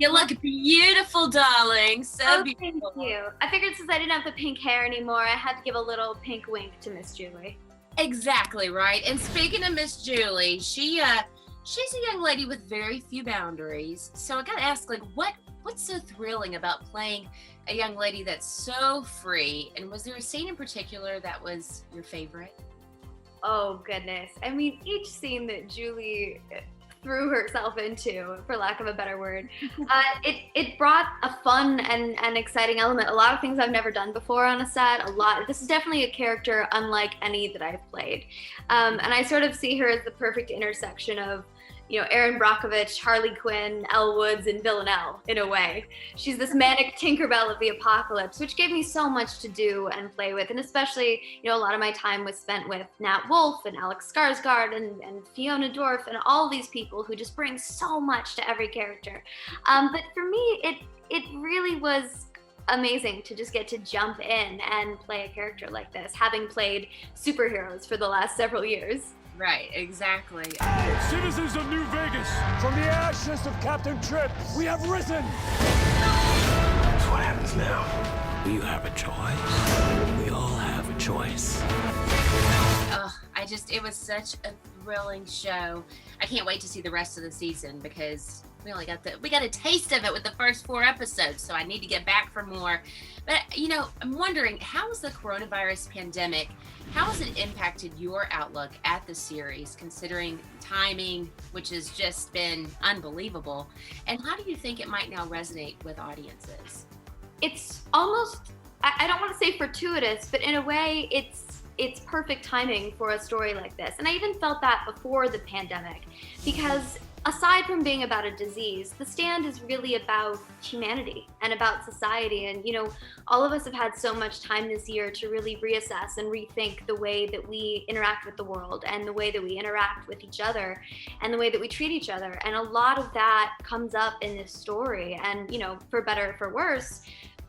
You look beautiful, darling. So Thank beautiful. you. I figured since I didn't have the pink hair anymore, I had to give a little pink wink to Miss Julie. Exactly right. And speaking of Miss Julie, she's a young lady with very few boundaries. So I gotta ask, like, what's so thrilling about playing a young lady that's so free? And was there a scene in particular that was your favorite? Oh goodness. I mean, each scene that Julie threw herself into, for lack of a better word, it brought a fun and exciting element. A lot of things I've never done before on a set. This is definitely a character unlike any that I've played. And I sort of see her as the perfect intersection of, Erin Brockovich, Harley Quinn, Elle Woods, and Villanelle, in a way. She's this manic Tinkerbell of the apocalypse, which gave me so much to do and play with. And especially, a lot of my time was spent with Nat Wolff and Alex Skarsgård and Fiona Dorff and all these people who just bring so much to every character. But for me, it really was amazing to just get to jump in and play a character like this, having played superheroes for the last several years. Right, exactly. Citizens of New Vegas, from the ashes of Captain Tripp, we have risen. That's what happens now. You have a choice. We all have a choice. Oh, it was such a thrilling show. I can't wait to see the rest of the season because we got a taste of it with the first 4 episodes, so I need to get back for more. But, I'm wondering, how has the coronavirus pandemic, how has it impacted your outlook at the series, considering timing, which has just been unbelievable? And how do you think it might now resonate with audiences? It's almost, I don't want to say fortuitous, but in a way, it's perfect timing for a story like this. And I even felt that before the pandemic, because aside from being about a disease, The Stand is really about humanity and about society. And, all of us have had so much time this year to really reassess and rethink the way that we interact with the world and the way that we interact with each other and the way that we treat each other. And a lot of that comes up in this story. And, for better or for worse,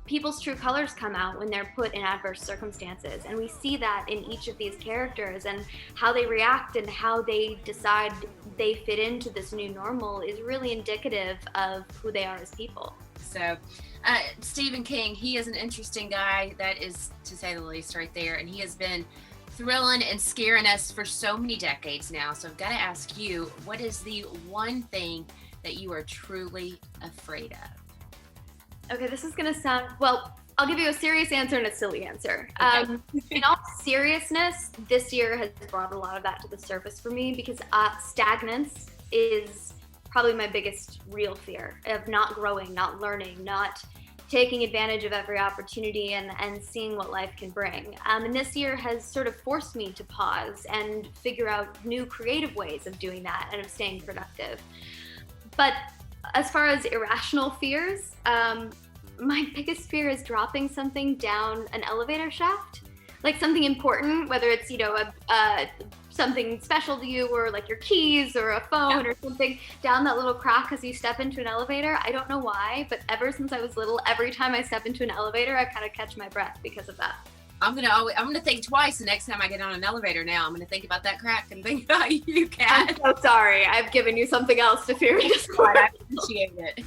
people's true colors come out when they're put in adverse circumstances. And we see that in each of these characters, and how they react and how they decide they fit into this new normal is really indicative of who they are as people. So Stephen King, he is an interesting guy, that is to say the least right there. And he has been thrilling and scaring us for so many decades now. So I've got to ask you, what is the one thing that you are truly afraid of? Okay, this is going to sound, well, I'll give you a serious answer and a silly answer. Okay. In all seriousness, this year has brought a lot of that to the surface for me, because stagnance is probably my biggest real fear of not growing, not learning, not taking advantage of every opportunity and seeing what life can bring. And this year has sort of forced me to pause and figure out new creative ways of doing that and of staying productive. But as far as irrational fears, my biggest fear is dropping something down an elevator shaft, like something important, whether it's, something special to you, or like your keys or a phone or something, down that little crack as you step into an elevator. I don't know why, but ever since I was little, every time I step into an elevator, I kind of catch my breath because of that. I'm gonna think twice the next time I get on an elevator. Now I'm gonna think about that crack and think about you, Kat. I'm so sorry. I've given you something else to fear. I appreciate it.